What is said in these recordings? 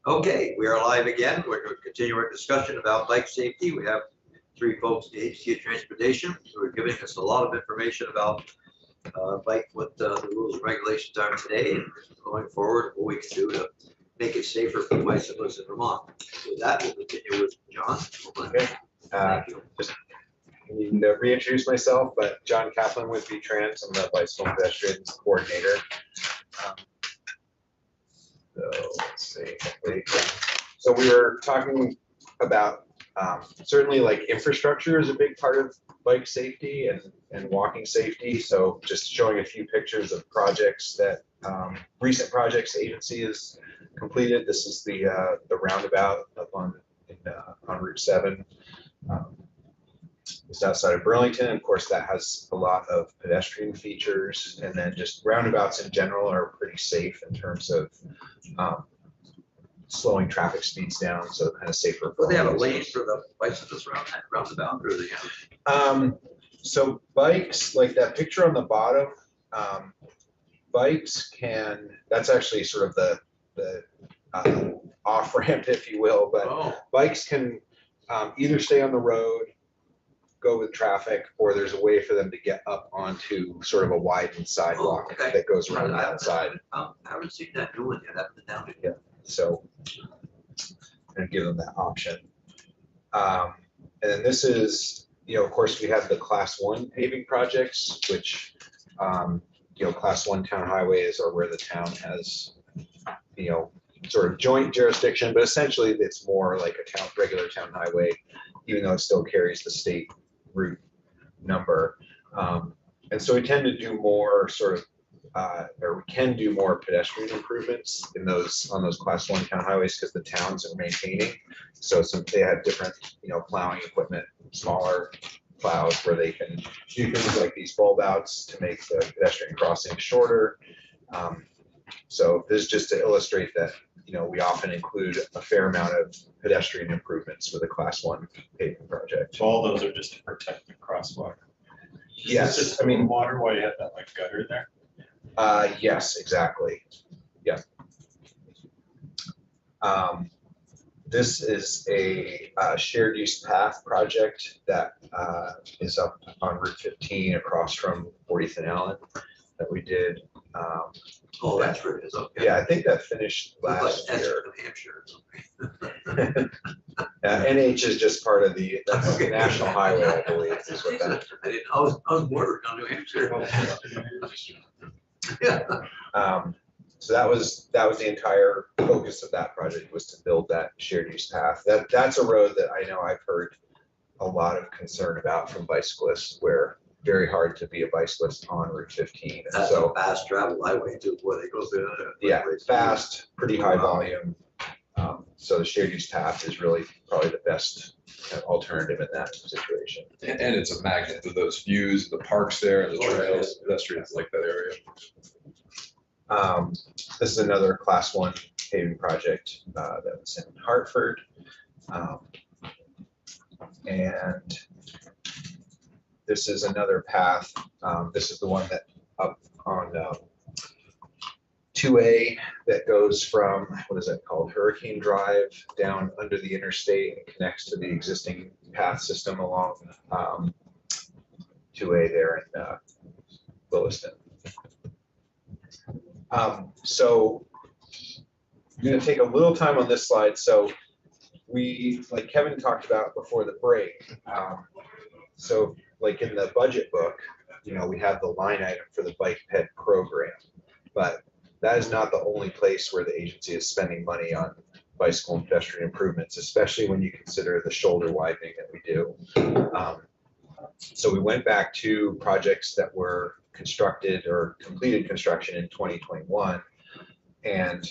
Okay, we are live again. We're going to continue our discussion about bike safety. We have three folks at the Agency of Transportation who are giving us a lot of information about bike, what the rules and regulations are today, and going forward, what we can do to make it safer for bicyclists in Vermont. With that, we'll continue with John. Okay. Thank you. Just need to reintroduce myself, but John Kaplan with VTrans. I'm the Bicycle and Pedestrians Coordinator. So let's see. So we were talking about certainly like infrastructure is a big part of bike safety and walking safety. So just showing a few pictures of projects that recent projects the agency has completed. This is the roundabout up on Route 7. Just outside of Burlington. Of course, that has a lot of pedestrian features, and then just roundabouts in general are pretty safe in terms of slowing traffic speeds down, so kind of safer. Well, they have a lane for the bicyclists around that roundabout, or they have? So bikes, like that picture on the bottom, bikes can. That's actually sort of the off ramp, if you will, but bikes can either stay on the road, go with traffic, or there's a way for them to get up onto sort of a widened sidewalk that goes around the outside. I haven't seen that new one yet. I haven't been down to Yeah, so I'm gonna give them that option. And then this is, of course, we have the Class 1 paving projects, which, Class 1 town highways are where the town has, sort of joint jurisdiction, but essentially it's more like a regular town highway, even though it still carries the state route number. And so we tend to do more sort of, or we can do more pedestrian improvements on those Class 1 town highways because the towns are maintaining. So they have different, plowing equipment, smaller plows where they can do things like these bulb outs to make the pedestrian crossing shorter. So this is just to illustrate that, we often include a fair amount of pedestrian improvements for the Class 1 paving project. So all those are just to protect the crosswalk. Yes, I mean, water, why you have that like gutter there? Yes, exactly. Yeah. This is a shared use path project that is up on Route 15 across from 40th and Allen that we did. That's where it is. Okay. Yeah, I think that finished last year. New Hampshire or something. NH is just part of the national highway, I believe. Is what that. I was bordering on New Hampshire. Yeah. So that was the entire focus of that project, was to build that shared use path. That's a road that I know I've heard a lot of concern about from bicyclists, where very hard to be a bicyclist on Route 15. That's a fast travel highway too, where they go through. Yeah, fast, pretty high volume. So the shared use path is really probably the best alternative in that situation. And it's a magnet to those views, the parks there, the trails, pedestrians like that area. This is another Class 1 paving project that was in Hartford. And this is another path. This is the one that up on 2A that goes from, what is that called, Hurricane Drive down under the interstate and connects to the existing path system along 2A there in Williston. So I'm going to take a little time on this slide. So we, like Kevin talked about before the break, so like in the budget book, we have the line item for the bike ped program, but that is not the only place where the agency is spending money on bicycle and pedestrian improvements, especially when you consider the shoulder widening that we do. So we went back to projects that were constructed or completed construction in 2021 and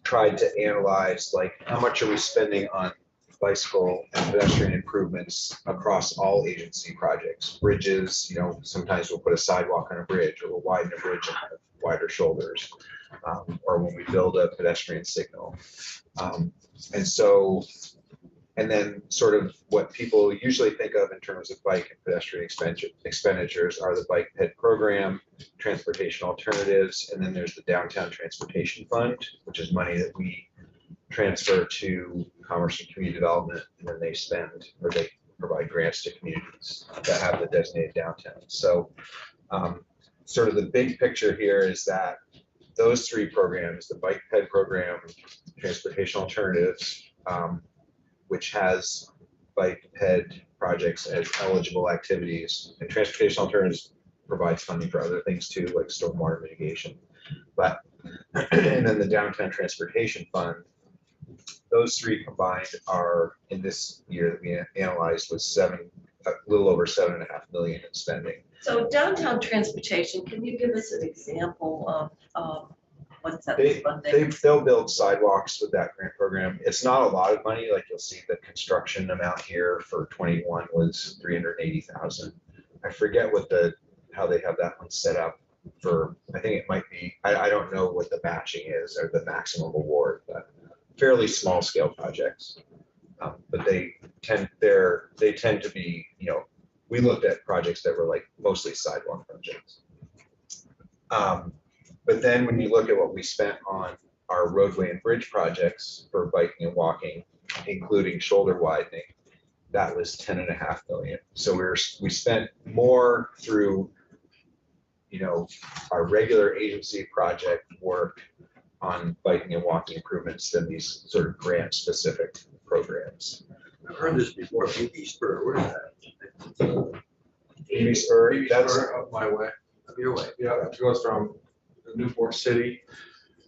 tried to analyze, like, how much are we spending on bicycle and pedestrian improvements across all agency projects. Bridges, sometimes we'll put a sidewalk on a bridge, or we'll widen a bridge and have wider shoulders, or when we build a pedestrian signal. And And then sort of what people usually think of in terms of bike and pedestrian expenditures are the bike ped program, transportation alternatives, and then there's the downtown transportation fund, which is money that we transfer to commerce and community development, and then they spend, or they provide grants to communities that have the designated downtown. So sort of the big picture here is that those three programs, the bike ped program, transportation alternatives, which has bike ped projects as eligible activities, and transportation alternatives provides funding for other things too, like stormwater mitigation. But and then the downtown transportation fund, those three combined are, in this year that we analyzed, was a little over $7.5 million in spending. So downtown transportation, can you give us an example of what's that funding? They'll build sidewalks with that grant program. It's not a lot of money. Like you'll see the construction amount here for 21 was 380,000. I forget how they have that one set up for, I think it might be, I don't know what the matching is or the maximum award, but fairly small scale projects. But they tend to be, we looked at projects that were like mostly sidewalk projects. But then when you look at what we spent on our roadway and bridge projects for biking and walking, including shoulder widening, that was $10.5 million. So we spent more through, our regular agency project work on biking and walking improvements than these sort of grant specific programs. I've heard this before, BB Spur, where is that? BB Spur, that's up my way. Up your way. Yeah, it goes from Newport City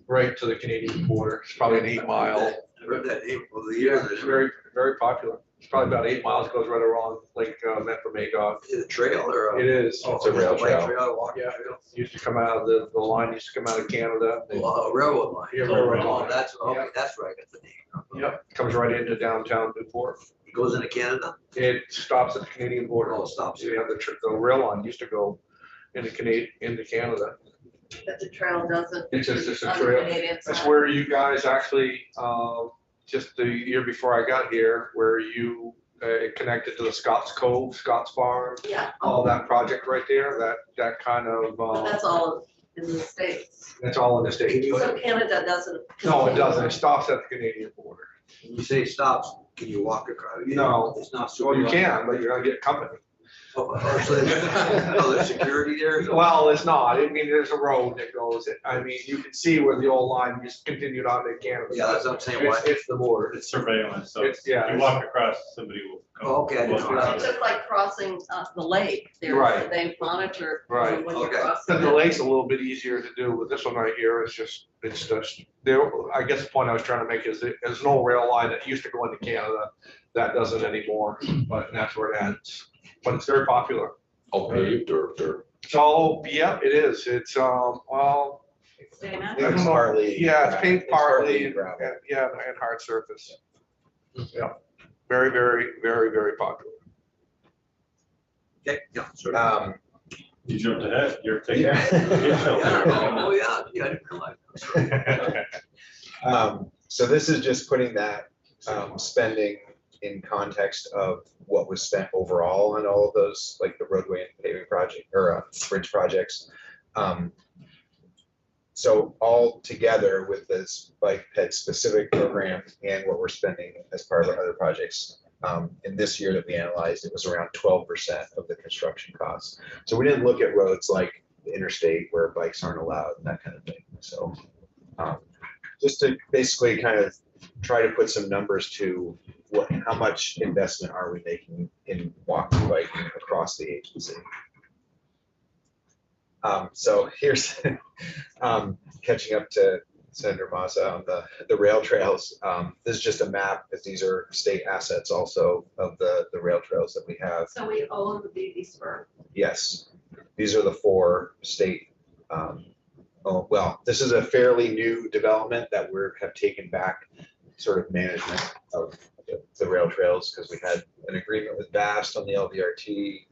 right to the Canadian border. It's probably an 8 mile. I've heard that name over the years. It's very, very popular. It's probably about 8 miles, goes right along Lake Met-for-Magog. Is it a trail or? It is. It's a rail bike trail. Walking Yeah. trail? Used to come out of the line, used to come out of Canada. Well, a railroad line. Yeah, railroad Oh, line. that's, okay, Yeah. that's right, that's the name. Yep, comes right into downtown Newport. It goes into Canada? It stops at the Canadian border. Oh, it stops. Yeah, the rail line used to go into Canada. That the trail doesn't. It's just a on the trail. Canadian That's side. where you guys actually, just the year before I got here, where you connected to the Scotts Cove, Scotts Farm, Yeah, all that project right there, that kind of, but that's all in the States. that's all in the state. So Canada doesn't. No, it doesn't. It stops at the Canadian border. When you say stops, can you walk across? No. It's not. super Well, you long. can, but you're gonna get company. Oh, so there's security there? Well, it's not. I mean, there's a road that goes, I mean, you can see where the old line just continued on to Canada. Yeah, that's what I'm saying. Why? It's the border. It's surveillance, so It's, yeah. if you walk across, somebody will come. Oh, okay, I didn't know that. It's just like crossing the lake. Right. They monitor. Right. When you Okay. cross. But the lake's a little bit easier to do, but this one right here is just, there, I guess the point I was trying to make is that there's an old rail line that used to go into Canada, that doesn't anymore, but that's where it ends. But it's very popular. All paved or dirt? So, yeah, it is. It's, well, Same as- It's partly. yeah, it's paved partly, and- gravel. yeah, and hard surface. Yeah, very, very, very, very popular. Okay, yeah, sure. You jumped ahead, you're taking. Yeah. Yeah, oh, yeah, I didn't realize. So this is just putting that spending in context of what was spent overall on all of those, like the roadway and paving project or bridge projects. So all together with this bike ped specific program and what we're spending as part of our other projects, in this year that we analyzed, it was around 12% of the construction costs. So we didn't look at roads like the interstate where bikes aren't allowed and that kind of thing. So just to basically kind of try to put some numbers to how much investment are we making in walking, biking across the agency. So here's catching up to Senator Mazza on the rail trails. This is just a map, because these are state assets also of the rail trails that we have. So we own the BB Spur. Yes, these are the 4 state. Oh, well, this is a fairly new development that have taken back sort of management of the rail trails, because we had an agreement with VAST on the LVRT.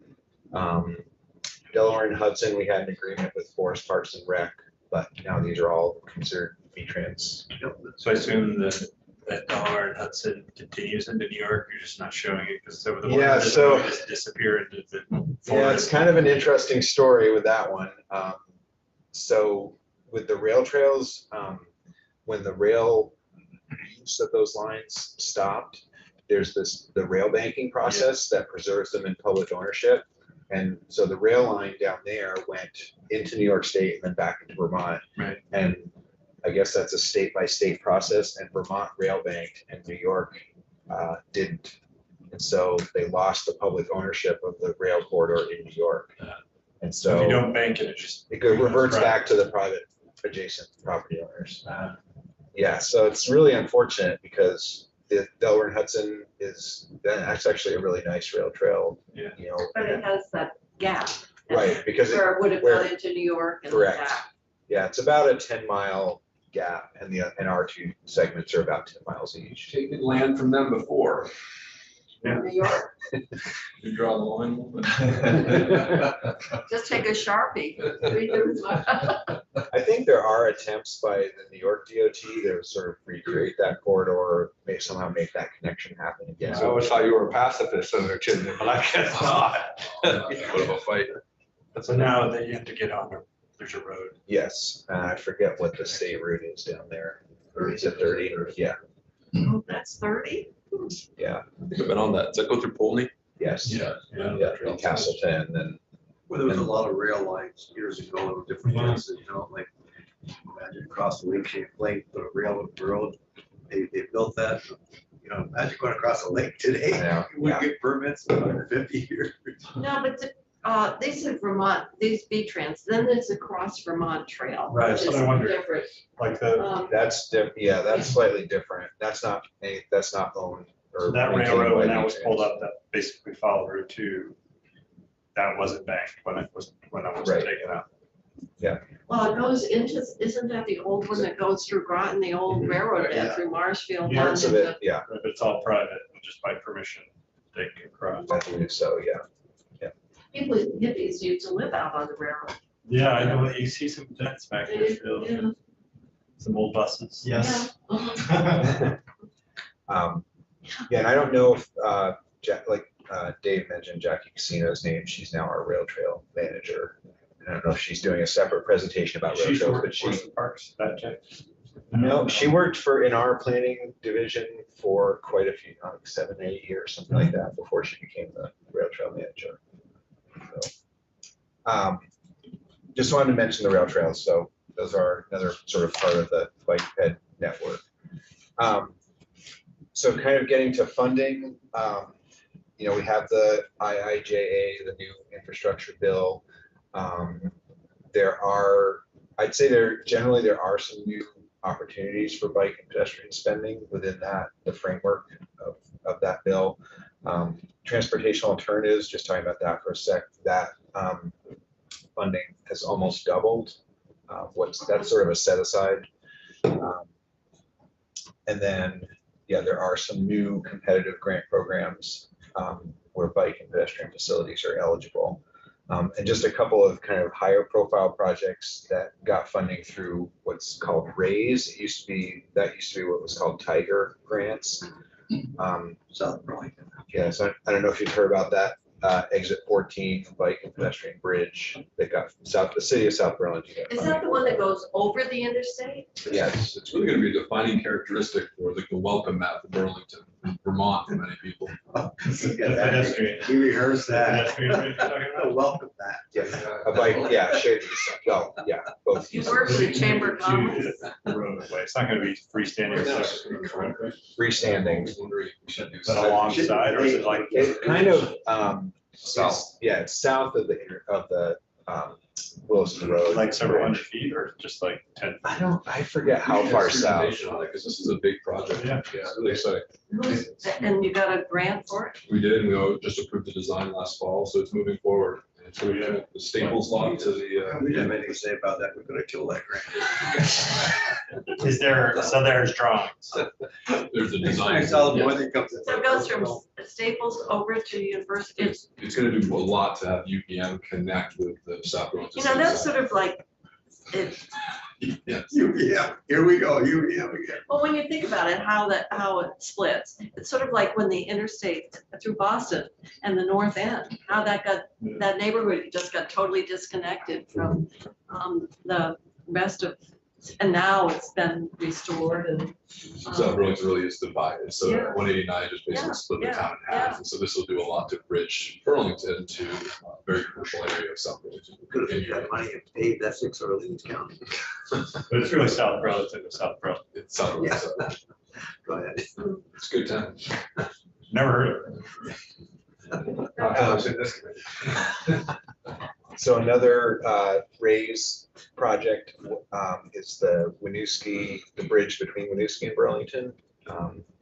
Delaware and Hudson, we had an agreement with Forest Parks and Rec, but now these are all considered VTrans. So I assume that that Delaware and Hudson continues into New York? You're just not showing it because over the. Yeah, so- Just disappear into the. Yeah, it's forest. kind of an interesting story with that one. So with the rail trails, when the rail use of those lines stopped, there's the rail banking process that preserves them in public ownership. And so the rail line down there went into New York State and then back into Vermont. Right. And I guess that's a state by state process, and Vermont rail banked and New York didn't. And so they lost the public ownership of the rail corridor in New York. And So if so you don't bank it, it just. it reverts Right. back to the private adjacent property owners. Yeah, so it's really unfortunate because the Delaware and Hudson that's actually a really nice rail trail. Yeah. You know, But it has that gap. right, because Where it would have where- gone into New York and Correct. back. yeah, it's about a 10-mile gap, and our two segments are about 10 miles each. Taken land from them before. Yeah. New York, You draw the line. just take a Sharpie. Redo it. I think there are attempts by the New York DOT to sort of recreate that corridor, somehow make that connection happen again. I always thought you were a pacifist, Senator Chisholm, but I guess not. What of a fight. So now that you have to get on, there's a road. Yes, I forget what the state route is down there. Or is it 30? Yeah, Oh, that's 30? yeah, I think I've been on that. Does that go through Polney? yes. Yeah. Yeah, in Castleton, and Well, there was a lot of rail lines years ago in different places, you know, like, imagine across the Lake Champlain, put a rail on the road. They built that, you know, imagine going across a lake today. Yeah, You wouldn't get permits in 150 years. No, but they said Vermont, these V-Trans, then there's a Cross Vermont Trail. Right, which so is I wondered. different. Like the, that's, yeah, that's slightly different. That's not owned or. that maintained railroad by when that was VTrans. pulled up, that basically followed Route 2. That wasn't banked when it was Right. taken out. Well, it goes into, isn't that the old one that goes through Groton, the old railroad Yeah. bed through Marshfield? Yeah. Parts of down it, yeah, But it's all private, just by permission, they can cross. I believe so, yeah. into- People, hippies used to live out on the railroad. Yeah, I know, you see some tents back there They- still, yeah. some old buses. Yeah. Uh-huh. Yeah, and I don't know if, Dave mentioned Jackie Casino's name, she's now our rail trail manager. I don't know if she's doing a separate presentation about rail She's trails, worked but she, for the parks, that check. no, she worked in our planning division for quite a few, like 7, 8 years, something like that, before she became the rail trail manager. So, just wanted to mention the rail trails, so those are another sort of part of the bike ped network. So kind of getting to funding, we have the IIJA, the new infrastructure bill. I'd say there are some new opportunities for bike and pedestrian spending within the framework of that bill. Transportation alternatives, just talking about that for a sec, that funding has almost doubled. That's sort of a set aside. And then, there are some new competitive grant programs where bike and pedestrian facilities are eligible. And just a couple of kind of higher profile projects that got funding through what's called RAISE. That used to be what was called Tiger grants. South Burlington. Yeah, so I don't know if you've heard about that. Exit 14 bike and pedestrian bridge that got the city of South Burlington. got Is funding. that the one that goes over the interstate? Yes. It's really gonna be a defining characteristic for the welcome map of Burlington, Vermont, for many people. The pedestrian. We rehearsed that. Pedestrian bridge you're talking about? Welcome that. Yeah, a bike, yeah, should, well, yeah, both. You work with the Chamber of Commerce? The roadway, it's not gonna be freestanding. it's just gonna be roadway. Freestanding. I was wondering if we should do Is that something. alongside or is it like? It kind of, South. it's south of the Wilson Road. Like several hundred feet or just like 10? I forget how far south. Because this is a big project. Yeah. It's really exciting. And you got a grant for it? We did, and we just approved the design last fall, so it's moving forward. And it's moving from the Staples lot to the, We didn't have anything to say about that. We could have killed that grant. So there's drawings. there's the Next time design. I saw the boy that comes in. So it goes from Staples over to University. It's gonna do a lot to have UPM connect with the South Burlington. You know, that's City sort of like, it, Yes. UVM, here we go, UVM again. Well, when you think about it, how it splits, it's sort of like when the interstate through Boston and the North End, how that neighborhood just got totally disconnected from the rest of, and now it's been restored and. So Burlington really is divided. So Yeah. 189 just basically Yeah, split the yeah, town in half. And so this will do a lot to bridge Burlington to a very commercial area of South Burlington. Could have taken that money and paved Essex or Orleans County. But it's really South Burlington to South Burlington. It's South Burlington. Go ahead. It's a good time. Never heard of it. I was in this committee. So another raise project is the Winooski, the bridge between Winooski and Burlington.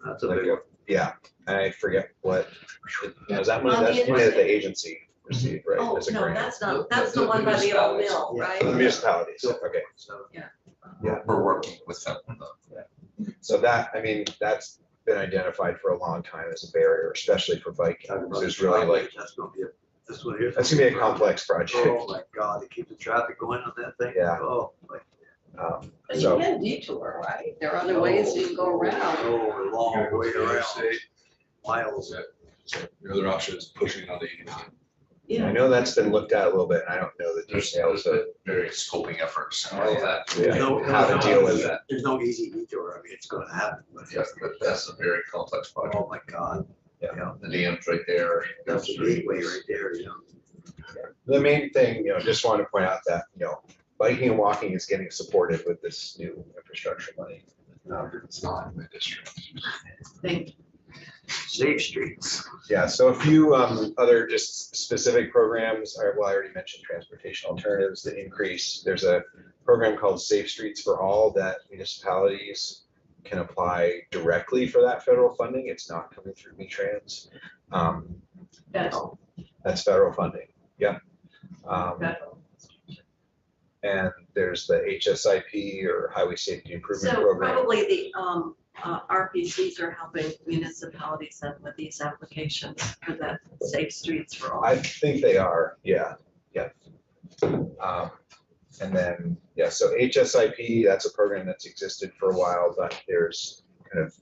That's a Like big one. Yeah, I forget what, is that On money, the that's money that the interstate. agency received, right? Oh, as a no, grant? that's not, that's the one by the old mill, Yeah. right? The municipalities, okay. So, We're working with them. So that, I mean, that's been identified for a long time as a barrier, especially for biking. There's really like, That's gonna be this one here. that's gonna be a complex project. Oh my God, to keep the traffic going on that thing. Yeah. Oh, my. But you So, can detour, right? There are other ways you can go around. Oh, a long Gotta go way through the around, interstate. miles. So the other option is pushing on the 89. I Yeah, know that's been looked at a little bit, and I don't know the There's details of, various scoping efforts and all of that. yeah, how to deal with that. There's no easy detour. I mean, it's gonna happen, but Yes, but that's a very complex project. oh my God. Yeah. The dam's right there. That's the gateway right there, you know. The main thing, just wanted to point out that, biking and walking is getting supported with this new infrastructure money. It's not in my district. thank Safe streets. Yeah, so a few other just specific programs, I already mentioned transportation alternatives, the increase. There's a program called Safe Streets for All that municipalities can apply directly for that federal funding. It's not coming through V-Trans. federal, That's federal funding, yeah. federal. And there's the HSIP or Highway Safety Improvement So Program. probably the RPCs are helping municipalities then with these applications for the safe streets for all. I think they are, yeah. And then, so HSIP, that's a program that's existed for a while, but there's kind of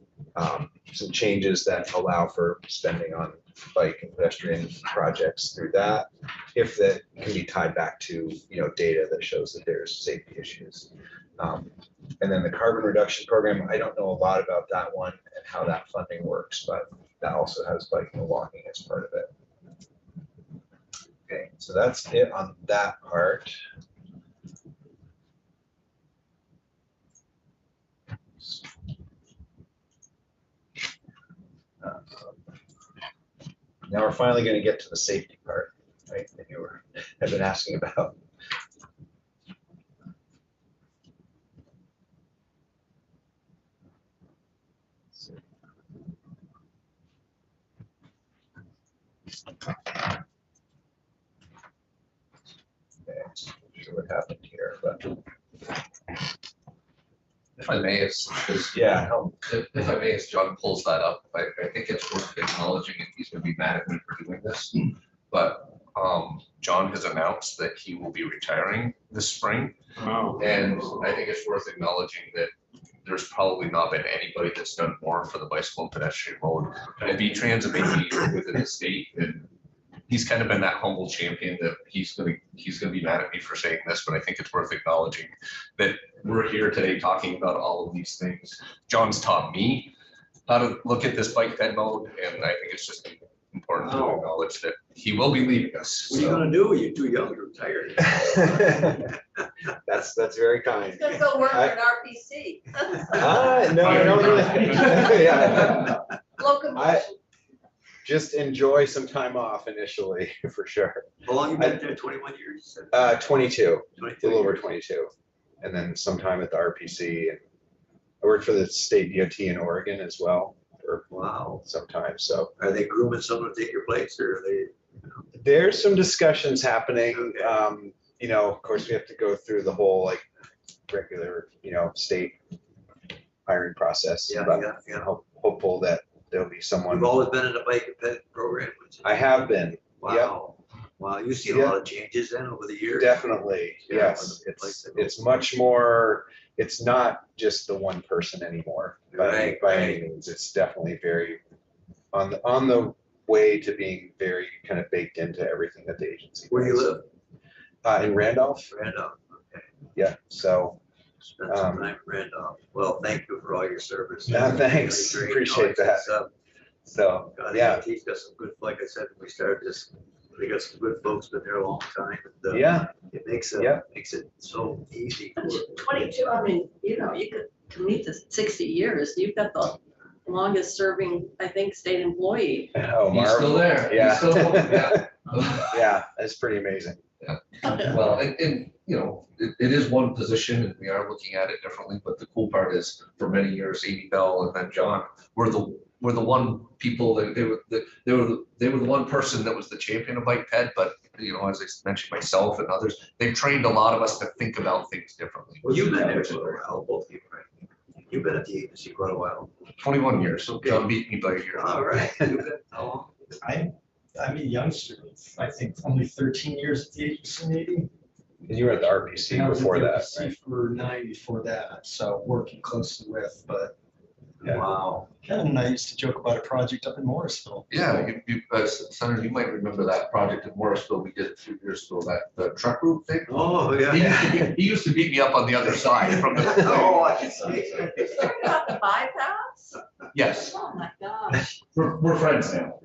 some changes that allow for spending on bike and pedestrian projects through that, if that can be tied back to, data that shows that there's safety issues. And then the carbon reduction program, I don't know a lot about that one and how that funding works, but that also has biking and walking as part of it. Okay, so that's it on that part. Now we're finally going to get to the safety part, right, that you have been asking about. Okay, not sure what happened here, but If I may, yeah, if I may, as John pulls that up, I think it's worth acknowledging, and he's gonna be mad at me for doing this. But John has announced that he will be retiring this spring. Oh. And I think it's worth acknowledging that there's probably not been anybody that's done more for the bicycle and pedestrian mode. And V-Trans and maybe within the state, and he's kind of been that humble champion that he's gonna be mad at me for saying this, but I think it's worth acknowledging that we're here today talking about all of these things. John's taught me how to look at this bike ped mode, and I think it's just important to acknowledge that he will be leaving us. What are you So gonna do? You're too young to retire. that's very He's kind. gonna go work for an RPC. No, I don't really. Yeah. Locomotion. Just enjoy some time off initially, for sure. How long you been there? 21 years? You said? 22, a 22 little over years. 22. And then sometime at the RPC. And I worked for the state DOT in Oregon as well for Wow. some time. So Are they grooming someone to take your place or are they? there's some discussions happening. Okay. Of course, we have to go through the whole regular, state hiring process. Yeah, But yeah, I'm yeah. hopeful that there'll be someone. You've always been in a bike and ped program? I have been. Wow. Wow, you've seen a lot of changes then over the years. Definitely, Yeah, yes. It's much more, it's not just the one person anymore Right, by any means. It's definitely very on the way to being very kind of baked into everything that the agency Where you does. live? In Randolph, Randolph. Okay. yeah, so, Spent some time in Randolph. Well, thank you for all your service. thanks. Really great. Appreciate that. So, God, yeah, he's got some good, like I said, when we started this, they got some good folks, been there a long time. And, yeah, it makes it so easy. But for- 22, I mean, you could commit to 60 years. You've got the longest serving, I think, state employee. oh, He's still Marv, there. He's Yeah. still going, yeah. yeah, that's pretty amazing. Well, and, you know, it is one position and we are looking at it differently, but the cool part is for many years, Amy Bell and then John were the one people that they were the one person that was the champion of bike ped, but you know, as I mentioned myself and others, they've trained a lot of us to think about things differently. Well, you've been there for a while, both of you, right? You've been at the agency quite a while. 21 years, so John beat me by a year. All right. You've been how long? I'm a youngster, I think only 13 years at the agency maybe. And you were at the And RPC I was at before the that, RPC right? for 9 before that, so working closely with, but Yeah. Wow. Kevin and I used to joke about a project up in Morrisville. Yeah, Senator, you might remember that project in Morrisville we did a few years ago, that the truck route thing. Oh, He yeah. used to he used to beat me up on the other side from the. Oh, I can see. About the bypass? Yes, Oh, my gosh. we're friends now.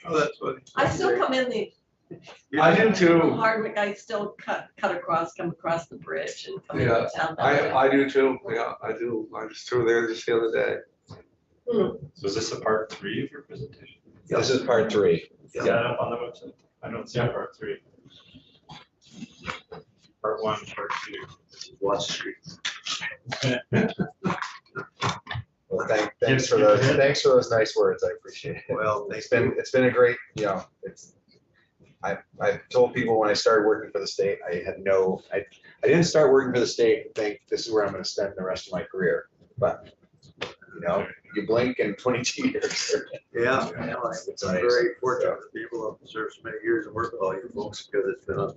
Oh, that's funny. I still come in the I do too. Hardwick, I still come across the bridge and come Yeah, into town that way. I do too. Yeah, I do. I was through there just the other day. So is this a part 3 of your presentation? This is part 3. Is that up on the website? I don't see part 3. Part 1, part 2. Watch Street. Well, thanks for those nice words. I appreciate it. Well, It's been a great, you know, I told people when I started working for the state, I didn't start working for the state and think this is where I'm gonna spend the rest of my career. But, you know, you blink and 22 years. Yeah, It's I'm amazing. very fortunate to be able to serve so many years and work with all you folks because it's been a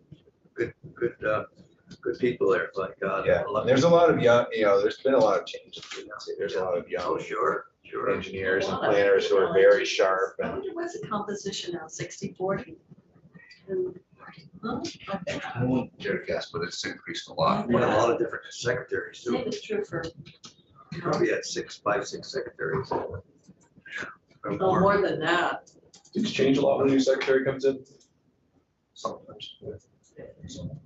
good people there, like God. Yeah, and there's a lot of young, you know, there's been a lot of changes. There's a lot of Oh, young sure. engineers and planners who are very sharp I and wonder what's the composition now, 60-40? And, huh? Okay. I wouldn't dare guess, but it's increased a We lot. had a lot of different secretaries too. Same is true for, Probably had 5, 6 secretaries. Or oh, more. more than that. Things change a lot when a new secretary comes in. Sometimes.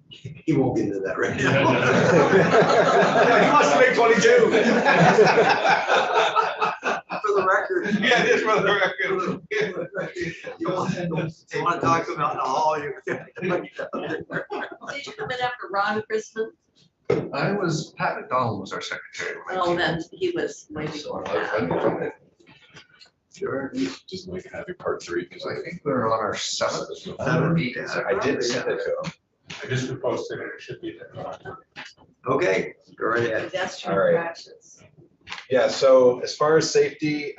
He won't get into that right He now. wants to make 22. For the record. Yeah, it is for the record. You want to talk about the hall? Did you come in after Ron Christman? Pat McDonald was our secretary. when I Oh, came then in. he was way So before I that. Sure. Just like having part 3, because I think we're on our 7th. Seven, or 8th. yeah. I did send it to him. I just posted it, it should be there. Okay, go right ahead. Pedestrian All right. crashes. Yeah, so as far as safety,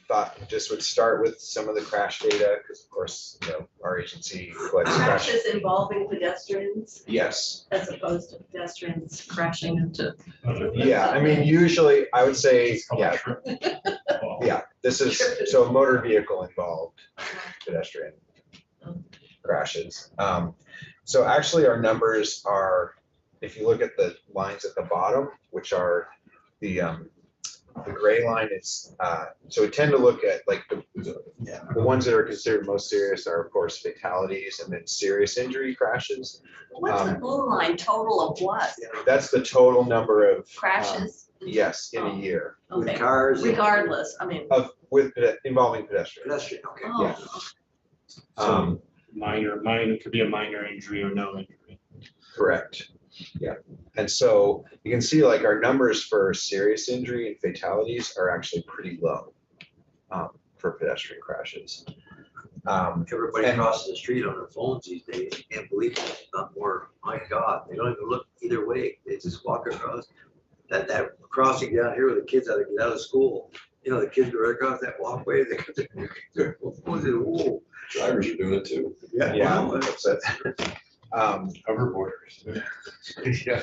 thought just would start with some of the crash data, because of course, you know, our agency collects crash. Crashes involving pedestrians Yes, as opposed to pedestrians crashing into. yeah, I mean, usually I would say, It's called yeah, a trip. yeah, this is, so motor vehicle involved pedestrian crashes. So actually our numbers are, if you look at the lines at the bottom, which are the gray line is, so we tend to look at like the ones that are considered most serious are of course fatalities and then serious injury crashes. What's the blue line, total of what? That's the total number of. Crashes? Yes, in a year, With Okay, cars. regardless, I mean, involving pedestrians. Pedestrian, okay. oh, Um, Minor, could be a minor injury or no injury. Correct. Yeah. And so you can see like our numbers for serious injury and fatalities are actually pretty low for pedestrian crashes. Everybody And- crosses the street on their phones these days. You can't believe it. Not more, my God, they don't even look either way. They just walk across. That crossing down here where the kids had to get out of school, You know, the kids who are across that walkway, they got their, whoa. Drivers are doing it too. Yeah. Well, Hoverboarders. Yeah.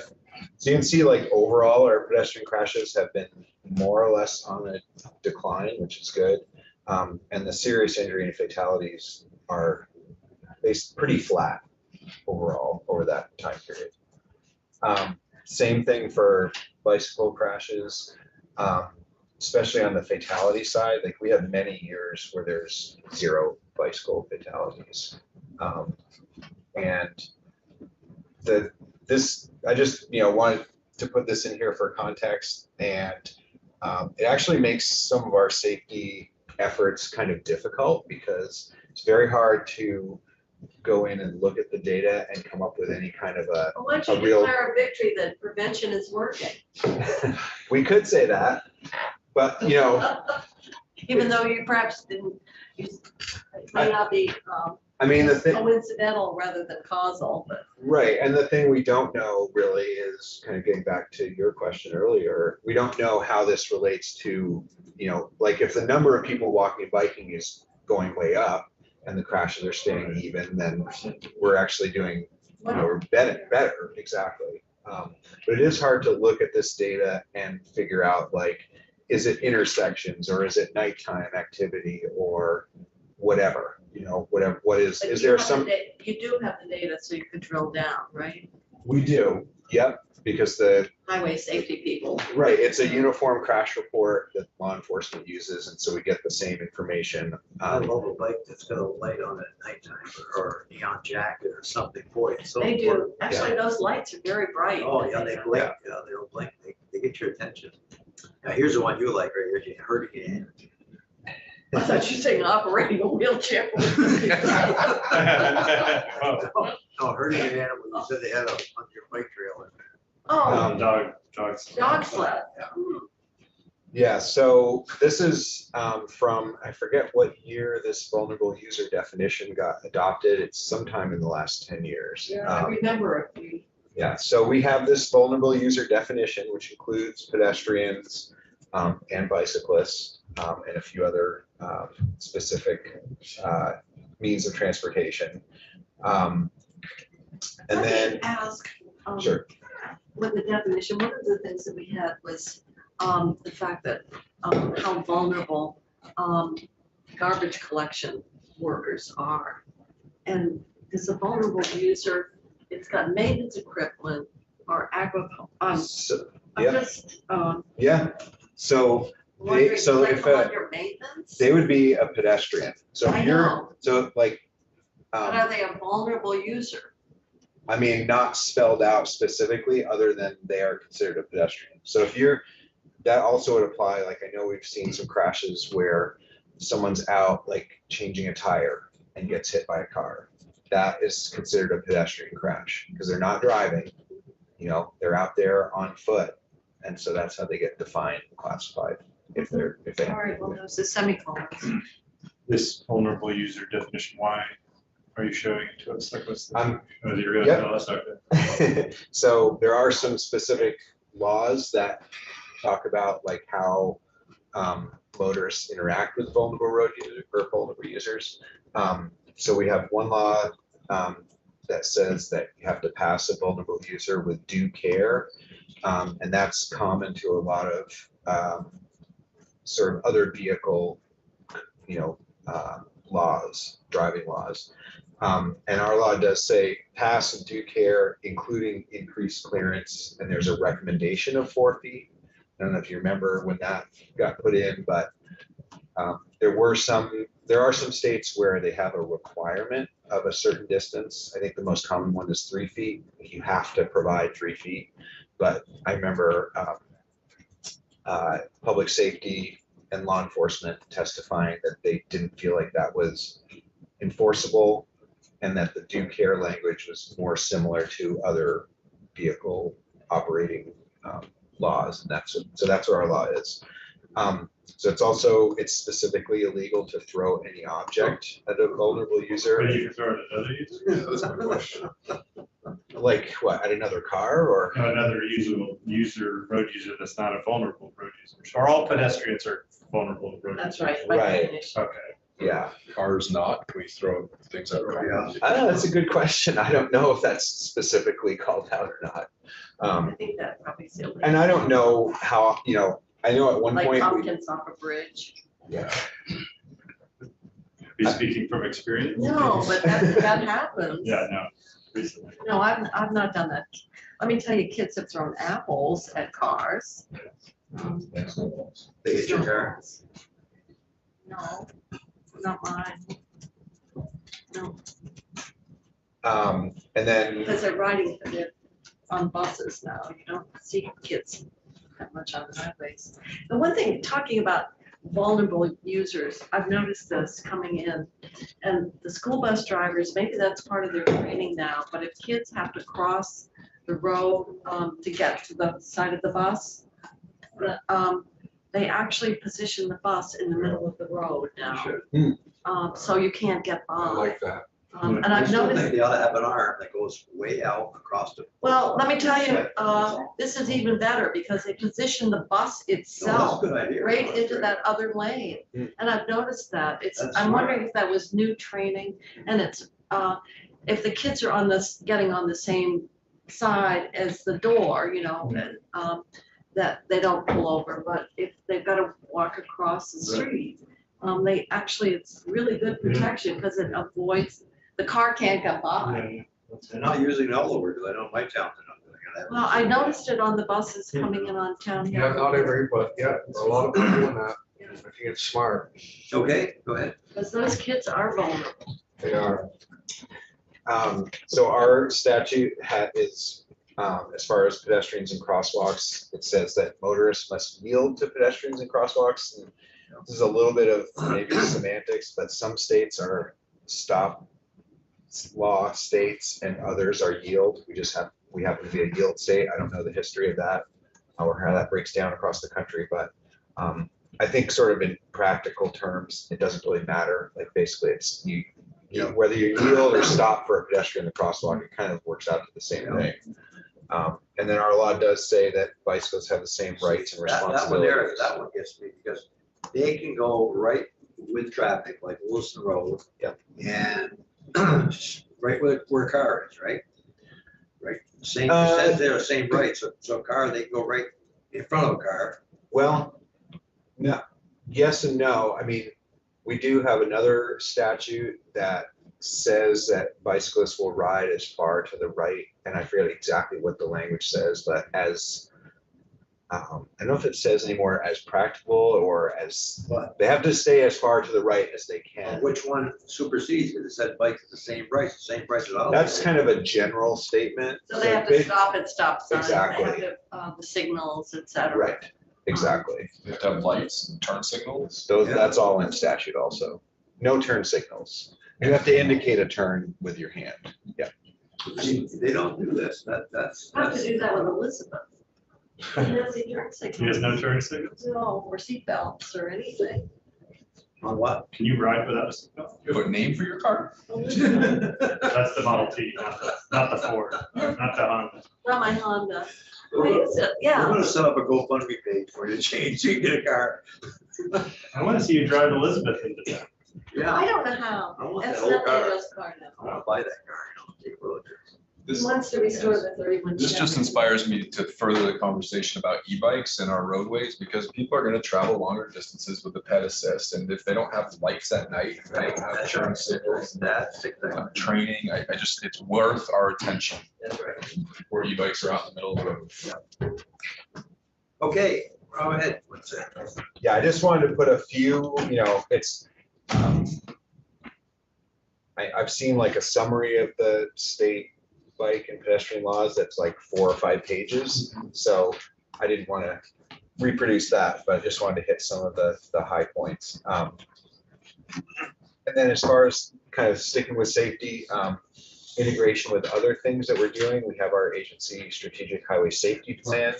So you can see like overall our pedestrian crashes have been more or less on a decline, which is good. And the serious injury and fatalities are pretty flat overall over that time period. Same thing for bicycle crashes, especially on the fatality side. Like we have many years where there's 0 bicycle fatalities. And I just wanted to put this in here for context, and it actually makes some of our safety efforts kind of difficult because it's very hard to go in and look at the data and come up with any kind of Well, why don't you real- declare a victory that prevention is working? we could say that, but Even though you perhaps didn't, it may not be I mean, the thing, coincidental rather than causal, but. right, and the thing we don't know really is kind of getting back to your question earlier, we don't know how this relates to, like if the number of people walking and biking is going way up and the crashes are staying even, then we're actually doing, we're better, exactly. But it is hard to look at this data and figure out like, is it intersections or is it nighttime activity or whatever, whatever, But is you there have some? you do have the data, so you could drill down, right? We do, yep, because the, Highway safety people. right, it's a uniform crash report that law enforcement uses, and so we get the same information. I love a bike that's got a light on at nighttime or a neon jacket or something for you. So They do. Actually, those lights are very bright. Oh, yeah, they blink, they don't blink, they get your attention. Now, here's the one you like right here, hurting your hand. I thought you were saying operating a wheelchair. No, hurting your hand when you said they had on your bike trail. Oh, Dogs. dog sled. Yeah, so this is from, I forget what year this vulnerable user definition got adopted. It's sometime in the last 10 years. Yeah, I remember it. Yeah, so we have this vulnerable user definition, which includes pedestrians and bicyclists and a few other specific means of transportation. And Let then, me ask, sure. with the definition, one of the things that we had was the fact that how vulnerable garbage collection workers are. And is a vulnerable user, it's got maintenance equipment or So, I'm yeah. just Yeah, so wondering, so like, if under maintenance? they would be a pedestrian. So I if you're, know. so like, But are they a vulnerable user? I mean, not spelled out specifically, other than they are considered a pedestrian. So if you're, that also would apply, like I know we've seen some crashes where someone's out like changing a tire and gets hit by a car. That is considered a pedestrian crash because they're not driving, they're out there on foot. And so that's how they get defined and classified if they. All right, well, there's a semicolon. This vulnerable user definition, why are you showing it to us? Like, what's the? Um, Oh, you're gonna yep. tell us, okay. So there are some specific laws that talk about like how motorists interact with vulnerable road users or vulnerable users. So we have one law that says that you have to pass a vulnerable user with due care. And that's common to a lot of sort of other vehicle, laws, driving laws. And our law does say pass and due care, including increased clearance, and there's a recommendation of 4 feet. I don't know if you remember when that got put in, but there are some states where they have a requirement of a certain distance. I think the most common one is 3 feet. You have to provide 3 feet. But I remember public safety and law enforcement testifying that they didn't feel like that was enforceable, and that the due care language was more similar to other vehicle operating laws, and that's where our law is. So it's specifically illegal to throw any object at a vulnerable But user, you can throw it at another user, Yeah, that's a good question. like what, at another car or? no, another road user that's not a vulnerable road user. Or all pedestrians are vulnerable to road That's users. right. by Right. definition. Okay. Yeah, Cars not, can we throw things at cars? I don't know, that's a good question. I don't know if that's specifically called out or not. I think that probably is illegal. And I don't know how, I know at one Like point, pumpkins off a bridge. yeah, Be speaking from experience? No, but that happens. Yeah, no, recently. No, I've not done that. Let me tell you, kids have thrown apples at cars. They hit your car. No, not mine. No, and then, because they're riding on buses now. You don't see kids that much on the highways. The one thing, talking about vulnerable users, I've noticed this coming in. And the school bus drivers, maybe that's part of their training now, but if kids have to cross the road to get to the side of the bus, they actually position the bus in the middle of the road now. So you can't get I by. like that. And I I've still noticed. think they ought to have an arm that goes way out across the. Well, let me tell you, this is even better because they position the bus No, that's a itself good idea. right into that other lane. Hmm. And I've noticed that. That's I'm smart. wondering if that was new training and if the kids are getting on the same side as the door, that they don't pull over, but if they've got to walk across the street, it's really good protection because it avoids, the car can't get by. They're not using it all over, because I know my town, they're not doing it. Well, I noticed it on the buses coming in on Town Hill. Yeah, not every, but yeah, a lot of people doing that. I think it's smart. Okay, go ahead. Because those kids are vulnerable. they are. So our statute is, as far as pedestrians and crosswalks, it says that motorists must yield to pedestrians and crosswalks. And this is a little bit of maybe semantics, but some states are stop law states and others are yield. We happen to be a yield state. I don't know the history of that or how that breaks down across the country, but I think sort of in practical terms, it doesn't really matter. Like basically it's whether you yield or stop for a pedestrian in the crosswalk, it kind of works out to the same thing. And then our law does say that bicyclists have the same rights and responsibilities. That one gets me, because they can go right with traffic, like Wilson Road. Yep. And right where a car is, right? Right, same, it says there, same right, so a car, they go right in front of a car. Well, no, yes and no. I mean, we do have another statute that says that bicyclists will ride as far to the right, and I forget exactly what the language says, but as I don't know if it says anymore as practical or as, But they have to stay as far to the right as they can. which one supersedes, because it said bikes at the same price as all. That's kind of a general statement. So they have to big- stop at stop signs. Exactly. They have to, the signals, et cetera. Right, exactly. You have to have lights and turn signals. That's all in statute also. No turn signals. You have to indicate a turn with your hand. Yeah. See, they don't do this, that's. I have to do that with Elizabeth. She doesn't turn He has no signals. turn signals? No, or seatbelts or anything. On what? Can you ride without a seatbelt? You have a name for your car? That's the Model T, not the Ford, not the Honda. Not my Honda. I use it, I'm yeah. gonna set up a GoFundMe page for you to change, so you can get a car. I want to see you drive Elizabeth into town. Yeah. I don't know how. I want That's that old not car. Leo's car I now. wanna buy that car, take road trips. He This, wants to restore the 31. this just Chevy. inspires me to further the conversation about e-bikes and our roadways, because people are gonna travel longer distances with the ped assist, and if they don't have lights at night, if they don't have turn signals, That's exactly. training, I just, it's worth our attention That's right. where e-bikes are out in the middle of the road. Okay, go ahead. What's that? Yeah, I just wanted to put a few, it's, I've seen like a summary of the state bike and pedestrian laws that's like 4 or 5 pages. So I didn't want to reproduce that, but I just wanted to hit some of the high points. And then as far as kind of sticking with safety, integration with other things that we're doing, we have our agency strategic highway safety plan,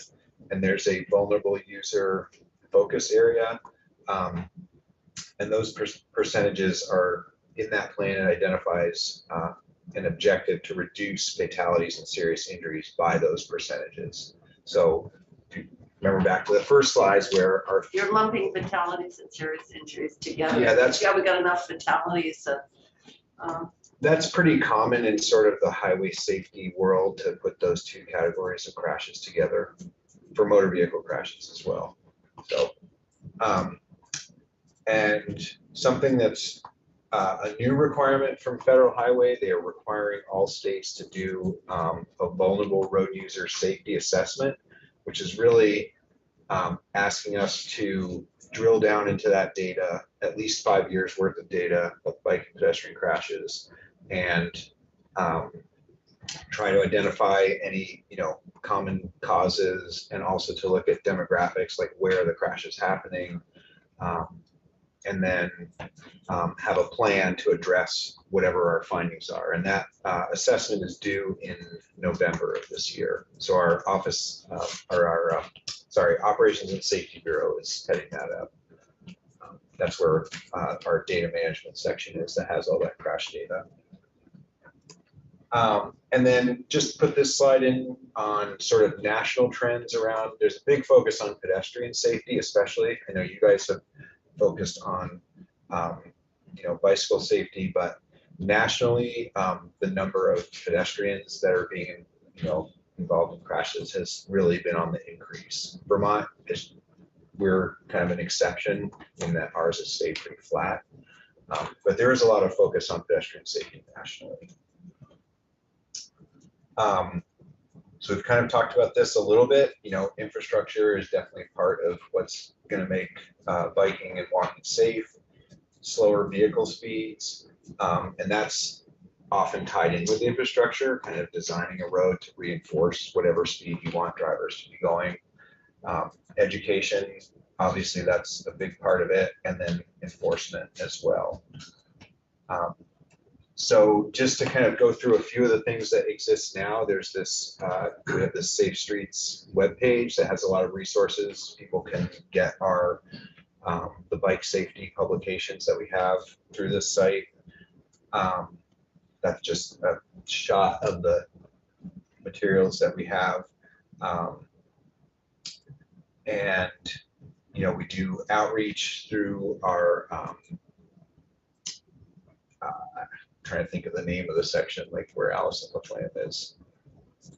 and there's a vulnerable user focus area. And those percentages are in that plan. It identifies an objective to reduce fatalities and serious injuries by those percentages. So if you remember back to the first slides where our You're lumping fatalities and serious injuries together. Yeah, that's- Yeah, we got enough fatalities and, that's pretty common in sort of the highway safety world to put those two categories of crashes together for motor vehicle crashes as well. So, and something that's a new requirement from federal highway, they are requiring all states to do a vulnerable road user safety assessment, which is really asking us to drill down into that data, at least 5 years worth of data of bike and pedestrian crashes, and try to identify any, common causes, and also to look at demographics, like where the crash is happening, and then have a plan to address whatever our findings are. And that assessment is due in November of this year. So our office, Operations and Safety Bureau is heading that up. That's where our data management section is that has all that crash data. And then just put this slide in on sort of national trends around. There's a big focus on pedestrian safety, especially. I know you guys have focused on, bicycle safety, but nationally, the number of pedestrians that are being, involved in crashes has really been on the increase. Vermont we're kind of an exception in that ours has stayed pretty flat, but there is a lot of focus on pedestrian safety nationally. So we've kind of talked about this a little bit. Infrastructure is definitely part of what's going to make biking and walking safe. Slower vehicle speeds, and that's often tied in with the infrastructure, kind of designing a road to reinforce whatever speed you want drivers to be going. Education, obviously that's a big part of it, and then enforcement as well. So just to kind of go through a few of the things that exist now, there's this, we have this Safe Streets webpage that has a lot of resources. People can get our, the bike safety publications that we have through this site. That's just a shot of the materials that we have. And, we do outreach through our, trying to think of the name of the section, like where Allison LaFlamme is.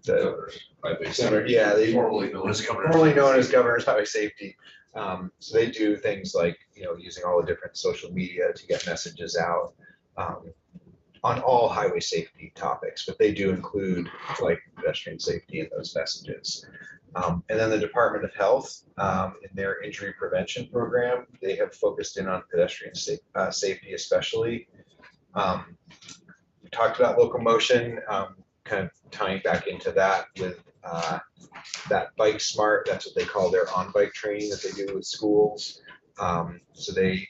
The Highway center, yeah, they Formerly known as Governor. formerly known as Governor's Highway Safety. So they do things like, using all the different social media to get messages out on all highway safety topics, but they do include like pedestrian safety in those messages. And then the Department of Health, in their injury prevention program, they have focused in on pedestrian safety especially. We talked about locomotion, kind of tying back into that with that Bike Smart. That's what they call their on-bike training that they do with schools. So they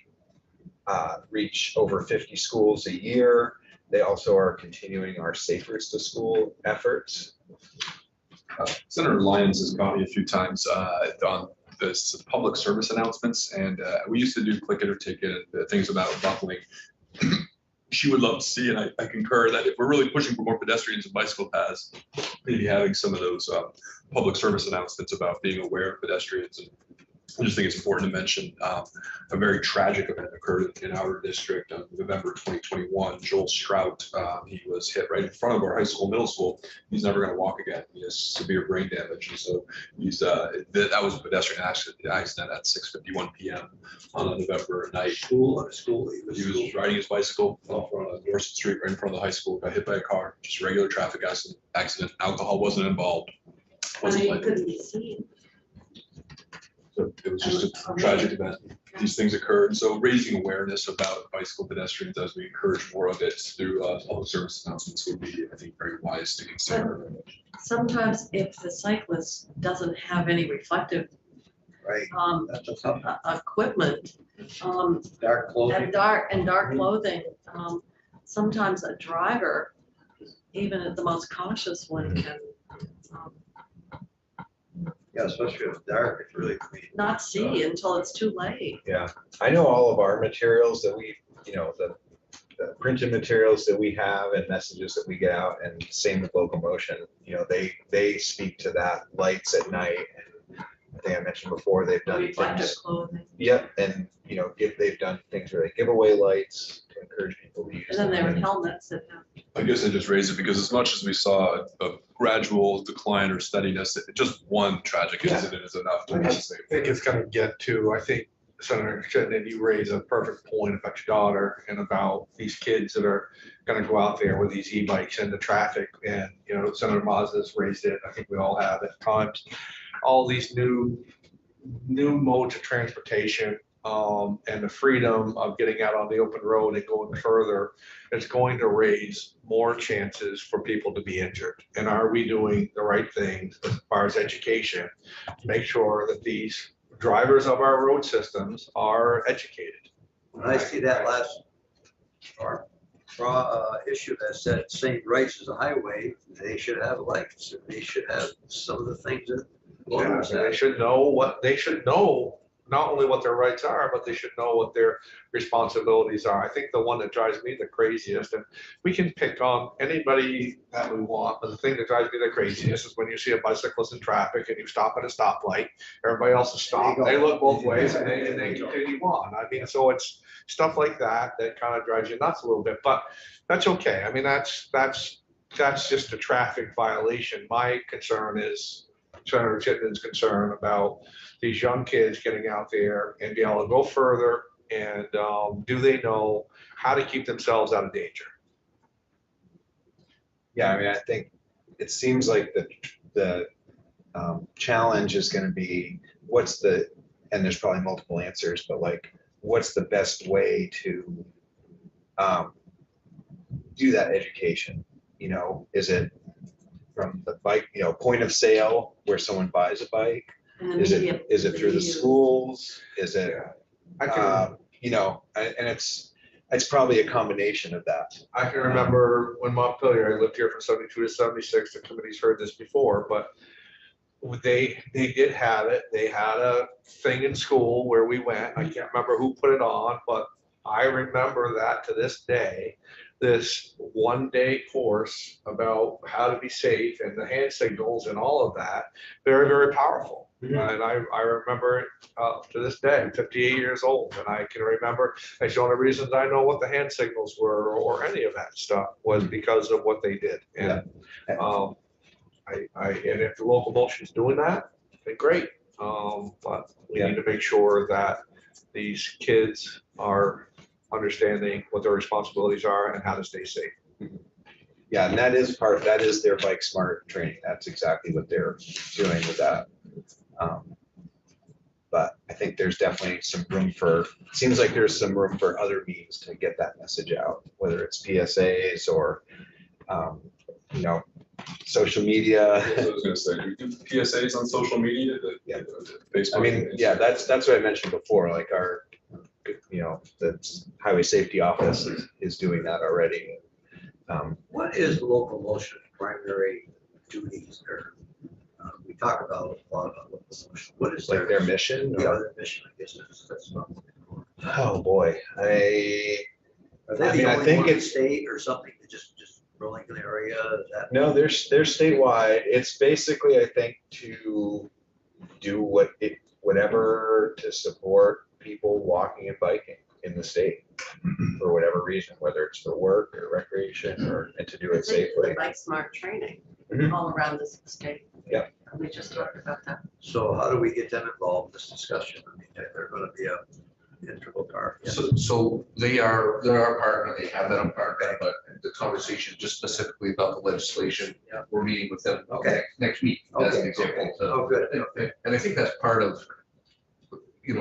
reach over 50 schools a year. They also are continuing our Safe Routes to School efforts. Senator Lyons has got me a few times on this public service announcements, and we used to do click it or ticket, things about buckling. She would love to see, and I concur, that if we're really pushing for more pedestrians and bicycle paths, maybe having some of those public service announcements about being aware of pedestrians. And I just think it's important to mention a very tragic event occurred in our district on November 2021. Joel Strout, he was hit right in front of our high school, middle school. He's never going to walk again. He has severe brain damage. And so he's that was a pedestrian accident at 6:51 p.m. on a November night. He was riding his bicycle off on Dorset Street right in front of the high school, got hit by a car, just a regular traffic accident. Alcohol wasn't involved. Wasn't you like- couldn't be seen. So it was just a tragic event. These things occurred. So raising awareness about bicycle pedestrians as we encourage more of it through public service announcements would be, I think, very wise to consider. Sometimes if the cyclist doesn't have any reflective Right. That's a tough one. equipment, Dark clothing. and dark clothing, sometimes a driver, even at the most cautious one, can Yeah, especially if it's dark, it's really. not see until it's too late. Yeah, I know all of our materials that we, the printed materials that we have and messages that we get out, and same with locomotion, they speak to that, lights at night. And I think I mentioned before, they've done Reflective things. clothing. Yep, and, they've done things where they give away lights to encourage people to use And then them. there are helmets that have. I guess I just raised it because as much as we saw a gradual decline or steadiness, just one tragic Yeah. incident is enough to I make just it safe. think it's gonna get to, I think Senator Chittenden, you raise a perfect point about your daughter and about these kids that are gonna go out there with these e-bikes into traffic. And, Senator Mazza's raised it, I think we all have at times, all these new modes of transportation, and the freedom of getting out on the open road and going further, is going to raise more chances for people to be injured. And are we doing the right things as far as education to make sure that these drivers of our road systems are educated? When I see that last issue that said same rights as a highway, they should have lights, and they should have some of the things that. Yeah, so they should know not only what their rights are, but they should know what their responsibilities are. I think the one that drives me the craziest, and we can pick on anybody that we want, but the thing that drives me the craziest is when you see a bicyclist in traffic and you stop at a stoplight, everybody else is stopped, they look both ways and they continue on. I mean, so it's stuff like that that kind of drives you nuts a little bit, but that's okay. I mean, that's just a traffic violation. My concern is Senator Chittenden's concern about these young kids getting out there and be able to go further, and do they know how to keep themselves out of danger? Yeah, I mean, I think it seems like the challenge is gonna be, and there's probably multiple answers, but like, what's the best way to do that education? Is it from the bike, point of sale where someone buys a bike? And the Is media. it through the schools? Is it, I can, and it's probably a combination of that. I can remember when Montpelier, I lived here from 72 to 76, the committee's heard this before, but they did have it. They had a thing in school where we went. I can't remember who put it on, but I remember that to this day, this one-day course about how to be safe and the hand signals and all of that, very, very powerful. And I remember it to this day. I'm 58 years old, and I can remember, that's the only reasons I know what the hand signals were or any of that stuff was because of what they did. And and if the local motion's doing that, then great. But we need to make sure that these kids are understanding what their responsibilities are and how to stay safe. Yeah, and that is their Bike Smart training. That's exactly what they're doing with that. But I think there's definitely seems like there's some room for other means to get that message out, whether it's PSAs or, social media. I was gonna say, do we do PSAs on social media? Yeah. Facebook. I mean, yeah, that's what I mentioned before, like the highway safety office is doing that already. What is local motion's primary duties there? We talk about a lot about local motion. What is Like their mission? The or- other mission, I guess that's not. Oh, boy, Are they I the mean, I only think one in the it's- state or something that just Burlington area? Is that? No, they're statewide. It's basically, I think, to do whatever to support people walking and biking in the state for whatever reason, whether it's for work or recreation and to do it They do the safely. Bike Smart training Mhm. all around this state. Yep. And we just talked about that. So how do we get them involved in this discussion? I mean, they're gonna be a integral part. Yeah. So they're our partner, they have that on partner, but the conversation just specifically about the legislation, Yeah. we're meeting with them Okay. next week, as an Okay, example. okay. So- Oh, good. And I think that's part of,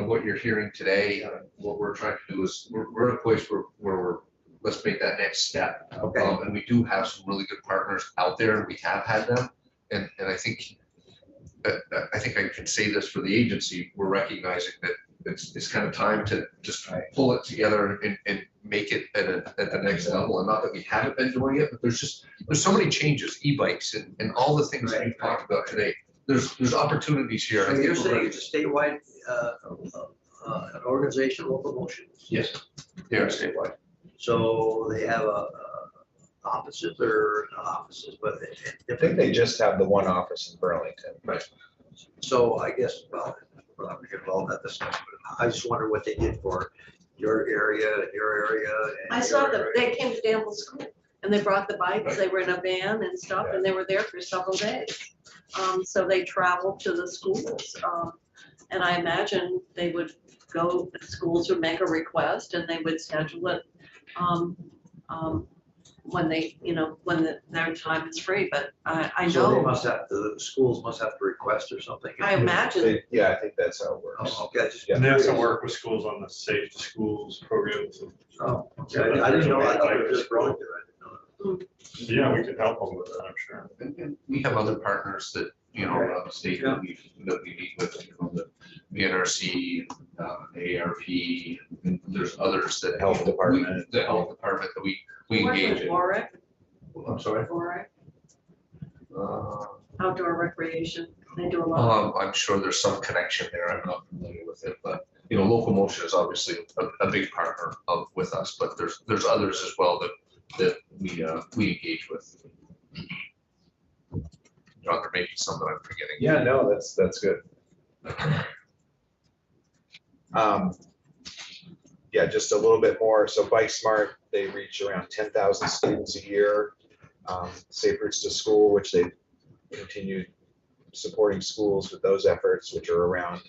what you're hearing today. What we're trying to do is, we're in a place where let's make that next step. Okay. And we do have some really good partners out there, and we have had them. And I think I can say this for the agency, we're recognizing that it's kind of time to just pull it together and make it at the next level. And not that we haven't been doing it, but there's so many changes, e-bikes and all the things that we've talked about today. there's opportunities here. So you're saying it's a statewide, an organization, local motion? Yes, they are statewide. So they have offices or not offices, but I think they just have the one office in Burlington. Right. So I guess, well, we're not gonna get involved in that discussion, but I just wonder what they did for your area and your area. and I saw your them, area. they came to Danville School and they brought the bikes, they were in a van and stuff, and they were there for several days. So they traveled to the schools, and I imagine they would go, the schools would make a request and they would schedule it when they, when their time is free, but I So they know, must have, the schools must have to request or something. I imagine, Yeah, I think that's how it works. Oh, okay, just. And they also work with schools on the Safe to Schools programs. Oh, okay, I didn't know, I thought it was just Burlington, I didn't know. Yeah, we could help them with that, I'm sure. And we have other partners that, around the state that we meet with, the NRC, ARP, and there's others that. Health department. The health department that we work engage with in. Warwick, I'm sorry. outdoor recreation, they do a lot. I'm sure there's some connection there. I'm not familiar with it, but, local motion is obviously a big partner with us, but there's others as well that we engage with. John, there may be some that I'm forgetting. Yeah, no, that's good. Yeah, just a little bit more. So Bike Smart, they reach around 10,000 students a year. Safe Routes to School, which they've continued supporting schools with those efforts, which are around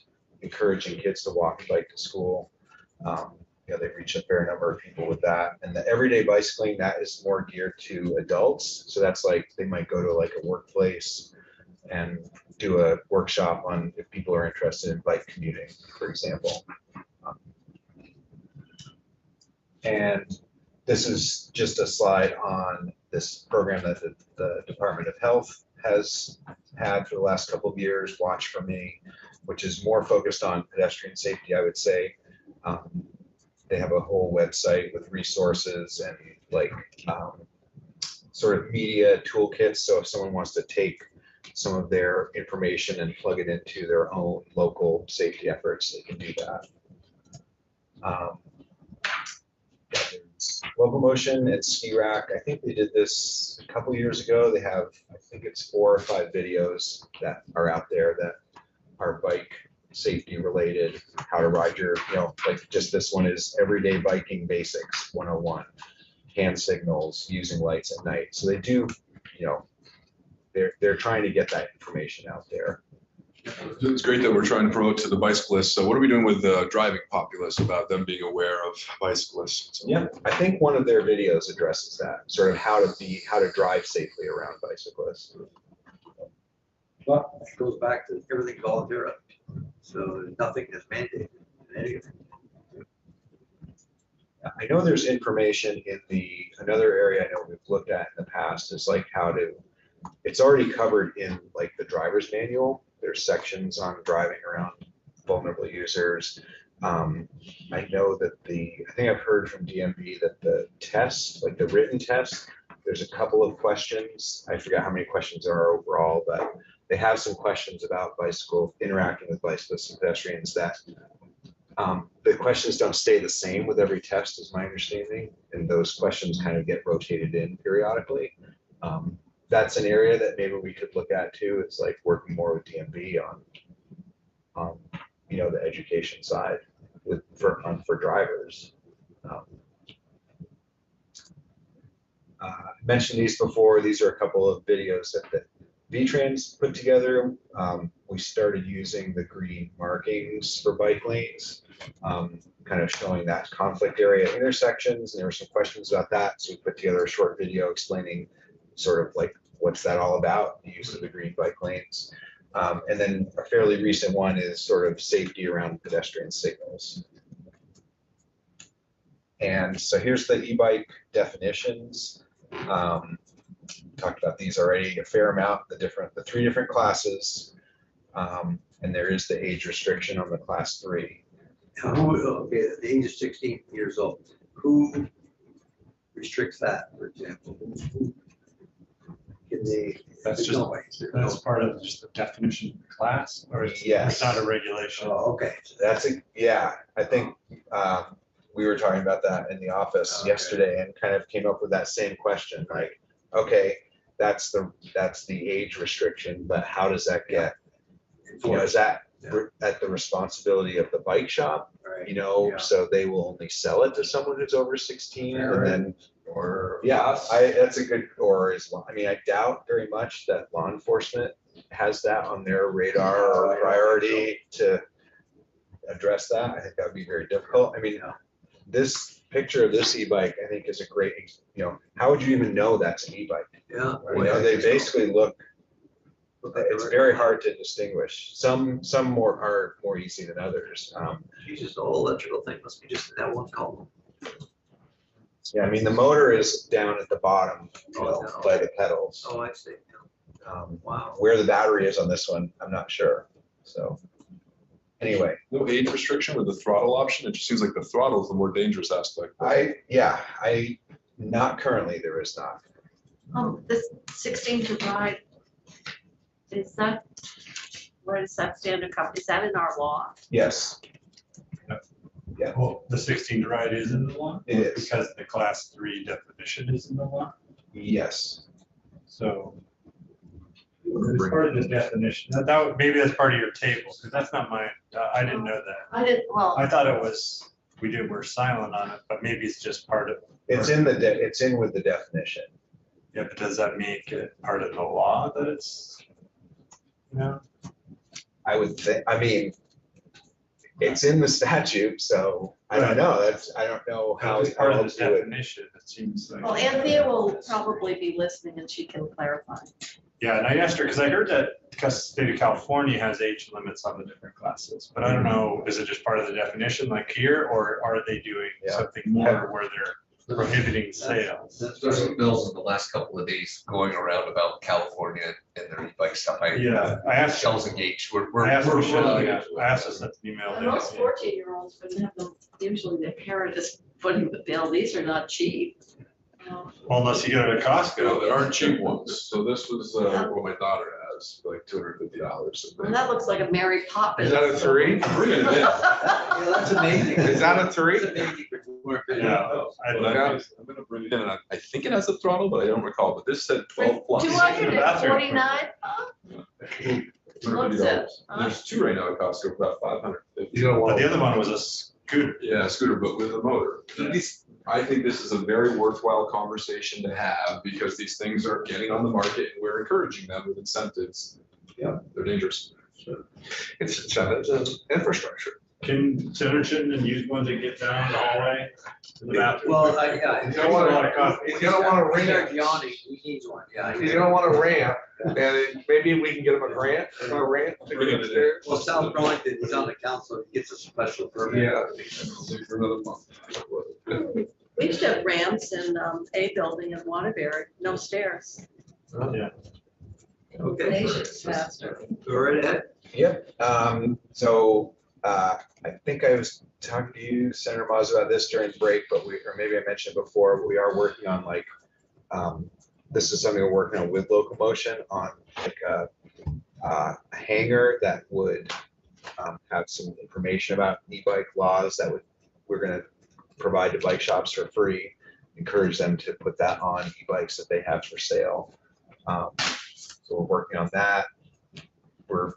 encouraging kids to walk and bike to school. They reach a fair number of people with that. And the everyday bicycling, that is more geared to adults. So that's like, they might go to like a workplace and do a workshop on if people are interested in bike commuting, for example. And this is just a slide on this program that the Department of Health has had for the last couple of years, Watch For Me, which is more focused on pedestrian safety, I would say. They have a whole website with resources and like sort of media toolkits. So if someone wants to take some of their information and plug it into their own local safety efforts, they can do that. Locomotion and Ski Rack, I think they did this a couple years ago. They have, I think it's 4 or 5 videos that are out there that are bike safety related, how to ride your, like just this one is everyday biking basics 101, hand signals, using lights at night. So they do, they're trying to get that information out there. It's great that we're trying to promote to the bicyclists. So what are we doing with the driving populace about them being aware of bicyclists? Yeah, I think one of their videos addresses that, sort of how to drive safely around bicyclists. Well, it goes back to everything volunteer. So nothing is mandated in anything. I know there's information in another area I know we've looked at in the past is like it's already covered in like the driver's manual. There's sections on driving around vulnerable users. I know that I think I've heard from DMV that the test, like the written test, there's a couple of questions. I forgot how many questions there are overall, but they have some questions about interacting with bicyclists and pedestrians that the questions don't stay the same with every test, is my understanding, and those questions kind of get rotated in periodically. That's an area that maybe we could look at too. It's like working more with DMV on the education side for drivers. I mentioned these before. These are a couple of videos that VTrans put together. We started using the green markings for bike lanes, kind of showing that conflict area intersections, and there were some questions about that. So we put together a short video explaining sort of like what's that all about, the use of the green bike lanes. And then a fairly recent one is sort of safety around pedestrian signals. And so here's the e-bike definitions. Talked about these already a fair amount, the 3 different classes, and there is the age restriction on the class 3. Okay, the age of 16 years old, who restricts that, for example? Who in the. That's there's just- no way. That's part of just the definition of the class, or it's Yes. not a regulation? Oh, okay. I think we were talking about that in the office Okay. yesterday and kind of came up with that same question, like, okay, that's the age restriction, but how does that get, is that Yeah. at the responsibility of the bike shop? Right. You so they will only sell it to someone who's over 16 and then, Or. that's a good, I doubt very much that law enforcement has that on their radar Oh, or I don't priority to address that. I think that would be very difficult. I mean, Yeah. this picture of this e-bike, I think is a great, how would you even know that's an e-bike? Yeah. They basically look, Look like it's they're- very hard to distinguish. Some are more easy than others. Jesus, the whole electrical thing must be just in that one column. Yeah, I mean, the motor is down at the bottom, Oh, no. by the pedals. Oh, I see. Wow. Where the battery is on this one, I'm not sure. So anyway, No age restriction with the throttle option? It just seems like the throttle is the more dangerous aspect. not currently, there is not. This 16 to ride, is that, where does that stand in company? Is that in our law? Yes, Well, the 16 to ride is in the law? It is. Because the class 3 definition is in the law, yes. so. It's part of the definition, maybe that's part of your table, because that's not mine, I didn't know that. I didn't, well, I thought it was, we're silent on it, but maybe it's just part of, It's in with the definition. yeah, but does that make it part of the law that it's, I would think, it's in the statute, so I don't know. I don't know how. it's part of else the you would- definition, it seems like. well, Anthea will probably be listening and she can clarify. Yeah, and I asked her, because I heard that because the state of California has age limits on the different classes, but I don't know, is it just part of the definition like here, or are they doing Yeah. something more where they're prohibiting sales? There's some bills in the last couple of days going around about California and their e-bike stuff. Yeah, I asked, Michelle's engaged. We're I asked we're Michelle, looking yeah, into it. I asked us to email And them. most 14-year-olds wouldn't have them, usually their parent is footing the bill, these are not cheap. Well, unless you go to Costco. There aren't cheap ones. So this was what my daughter has, for like $250. Well, that looks like a Mary Poppins. Is that a 3? I'm bringing it in. Yeah, that's amazing. Is that a 3? That's amazing for 250. Yeah. But I'm gonna bring it in, and I think it has a throttle, but I don't recall, but this said 12 plus. 249? $250. There's two right now at Costco for about 550. You know But what? the other one was a scooter. Yeah, scooter, but with a motor. I think this is a very worthwhile conversation to have because these things are getting on the market and we're encouraging them with incentives. Yeah, they're dangerous. It's incentives and infrastructure. Can Centerton and use one to get down the hallway to the bathroom? Well, You yeah. There's don't a want lot of cost. He's gonna want a He's ramp. yawning, he needs one, yeah. He's gonna want a ramp, and maybe we can get him a grant to get upstairs. Well, South Burlington, he's on the council, he gets a special permit. Yeah. For another month. We used to have ramps in A building in Waterbury, no stairs. Yeah. Okay. Nation's faster. Go right ahead. Yep. I think I was talking to you, Senator Moz, about this during break, or maybe I mentioned it before, but we are working on this is something we're working on with Locomotion on like a hangar that would have some information about e-bike laws we're gonna provide to bike shops for free, encourage them to put that on e-bikes that they have for sale. So we're working on that. We're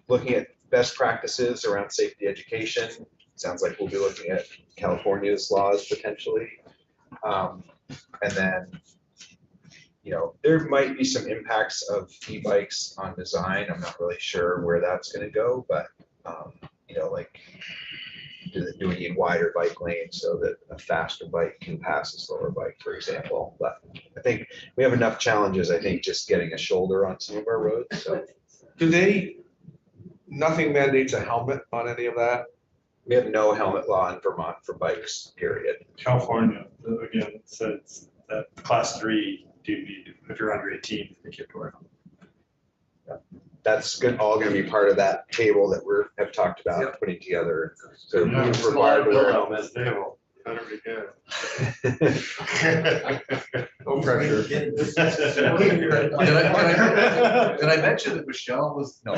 looking at best practices around safety education. Sounds like we'll be looking at California's laws potentially. And then, there might be some impacts of e-bikes on design. I'm not really sure where that's gonna go, but, like, do we need wider bike lanes so that a faster bike can pass a slower bike, for example? But I think we have enough challenges, just getting a shoulder on some of our roads, so. Nothing mandates a helmet on any of that? We have no helmet law in Vermont for bikes, period. California, again, says that class 3, do need, if you're under 18, you think you have to wear them. That's all gonna be part of that table that have talked about Yep. putting together. So Yeah, we're required to wear helmets. They will. Better be good. No pressure. Did I mention that Michelle was, no.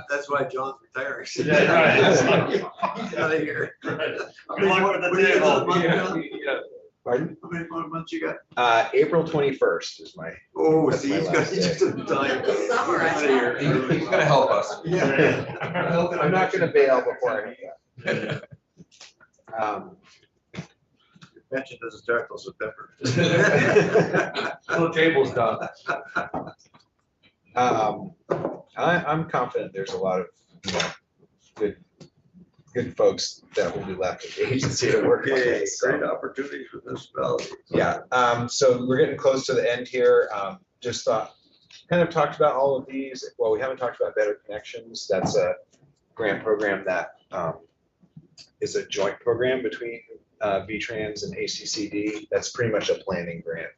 That's why John's retiring. Yeah, right. He's out of here. Right. How Good luck with the many table. months, John? Pardon? How many more months you got? April 21st is my, Oh, That's see, my he's got last just in time. It's summer, I Out of here. He's gonna help us. Yeah. I'm not gonna bail before I hit that. Pension doesn't start till September. The table's done. I'm confident there's a lot of, good folks that will be left at the agency to work on Okay, this. so. great opportunities for municipalities. Yeah, so we're getting close to the end here. Just thought, kind of talked about all of these. Well, we haven't talked about Better Connections. That's a grant program that is a joint program between VTrans and ACCD. That's pretty much a planning grant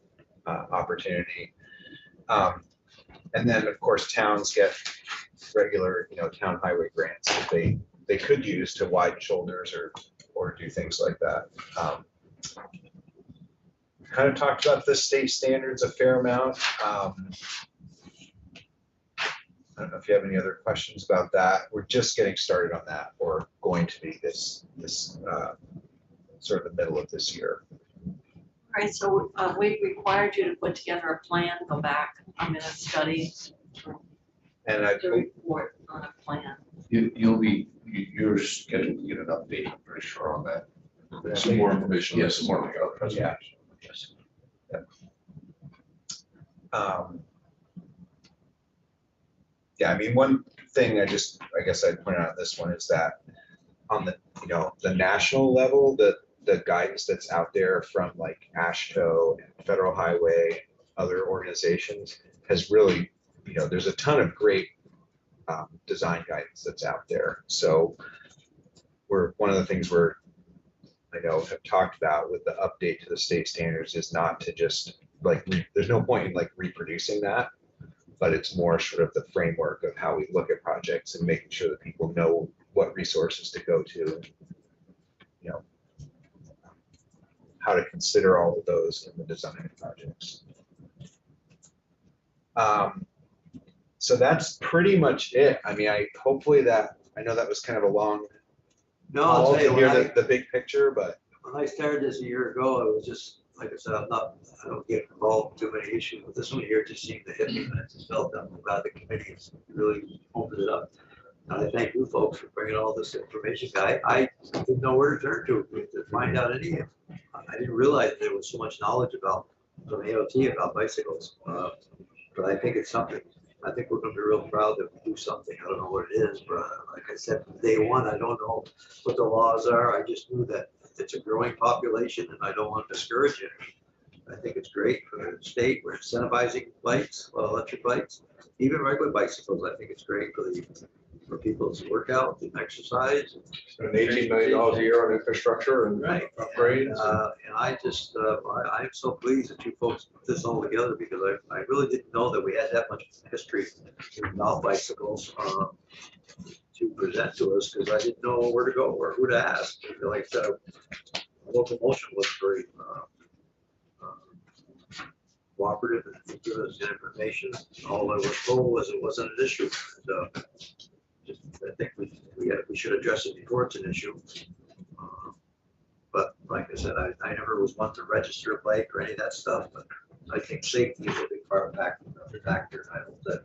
opportunity. And then, of course, towns get regular, town highway grants that they could use to widen shoulders or do things like that. Kind of talked about the state standards a fair amount. I don't know if you have any other questions about that. We're just getting started on that, or going to be this sort of the middle of this year. All right, so we required you to put together a plan, go back, I'm gonna study And I, the report on a plan. You're scheduled to get an update, I'm pretty sure on that. Some more information. Yes, some more. Yeah. Yes. Yeah, I mean, one thing I guess I'd point out this one is that on the, the national level, the guidance that's out there from like AASHTO and Federal Highway, other organizations has really, there's a ton of great design guidance that's out there. So one of the things I know have talked about with the update to the state standards is not to just there's no point in reproducing that, but it's more sort of the framework of how we look at projects and making sure that people know what resources to go to, how to consider all of those in the design of projects. So that's pretty much it. I mean, hopefully I know that was kind of a long No, I'll call tell you, to hear the big picture, but when I started this a year ago, it was just, like I said, I don't get involved in too many issues, but this one here just seemed to hit me, and I just felt that I'm glad the committee has really opened it up. And I thank you folks for bringing all this information. I didn't know where to turn to find out any. I didn't realize there was so much knowledge from AOT about bicycles, but I think it's something. I think we're going to be real proud that we do something. I don't know what it is, but like I said, from day one, I don't know what the laws are. I just knew that it's a growing population, and I don't want to discourage it. I think it's great for the state. We're incentivizing bikes, electric bikes, even regular bicycles. I think it's great for people's workout and exercise. And $18 million a year on infrastructure and Right. upgrades. And I just, I'm so pleased that you folks put this all together, because I really didn't know that we had that much history about bicycles to present to us, because I didn't know where to go or who to ask. Like I said, locomotion was very cooperative and give us information. All I was told was it wasn't an issue. And, I think we should address it before it's an issue. But like I said, I never was one to register a bike or any of that stuff, but I think safety is a big factor. I hope that.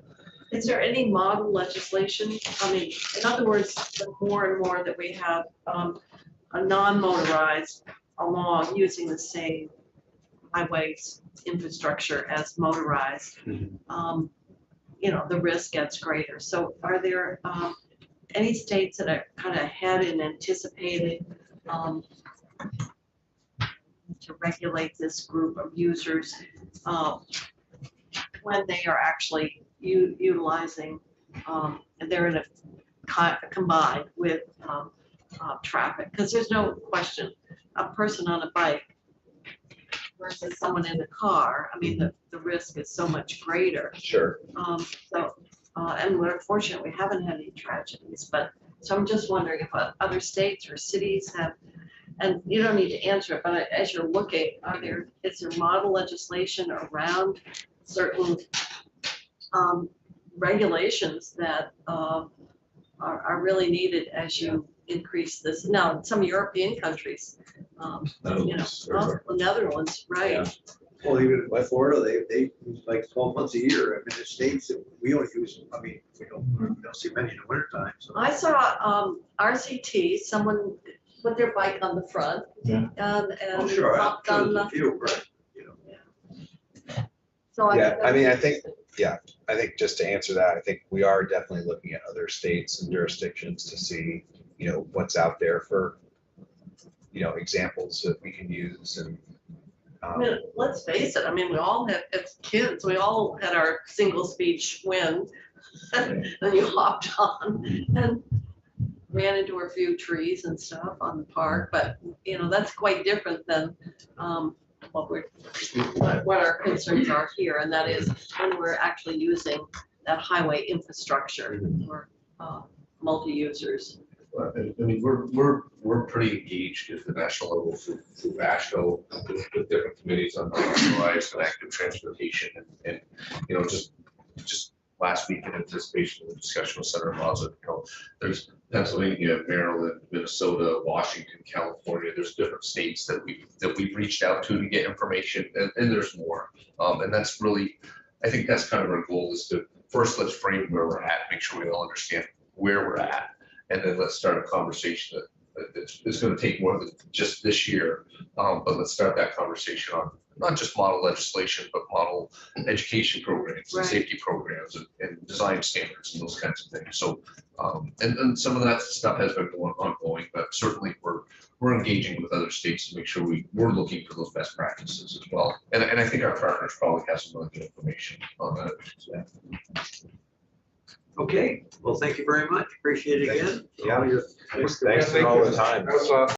Is there any model legislation? I mean, in other words, the more and more that we have a non-motorized along using the same highways infrastructure as motorized, the risk gets greater. So are there any states that are kind of ahead in anticipating to regulate this group of users when they are actually utilizing, and they're in a combined with traffic? Because there's no question, a person on a bike versus someone in a car, I mean, the risk is so much greater. sure. And we're fortunate we haven't had any tragedies, but so I'm just wondering if other states or cities have And you don't need to answer it, but as you're looking, is there model legislation around certain regulations that are really needed as you increase this? Now, in some European countries, you know, the Netherlands, right? Well, even in Florida, they use like 12 months a year. I mean, the states, we don't use, I mean, we don't see many in the winter time, so. I saw RCT, someone put their bike on the front. Yeah. Oh, And sure, hopped out on to the the, field, right, you know. so I. Yeah, I mean, I think just to answer that, I think we are definitely looking at other states and jurisdictions to see, you know, what's out there for, you know, examples that we can use and. I mean, let's face it, I mean, we all have, as kids, we all had our single speed Schwinn. And then you hopped on and ran into a few trees and stuff on the park, but, you know, that's quite different than what our concerns are here, and that is when we're actually using that highway infrastructure for multi-users. I mean, we're pretty engaged at the national level through AASHTO with different committees on motorized and active transportation and, you know, just last week in anticipation of the discussion with Senator Mazza, you know, there's Pennsylvania, Maryland, Minnesota, Washington, California, there's different states that we've reached out to get information, and there's more. And that's really, I think that's kind of our goal, is to first, let's frame where we're at, make sure we all understand where we're at. And then let's start a conversation that it's going to take more than just this year. But let's start that conversation on not just model legislation, but model education programs and Right. safety programs and design standards and those kinds of things. So, and some of that stuff has been ongoing, but certainly we're engaging with other states to make sure we're looking for those best practices as well. And I think our partners probably have some really good information on that. So. Okay, well, thank you very much. Appreciate it again. Yeah. All your- Thanks for all the time. That's,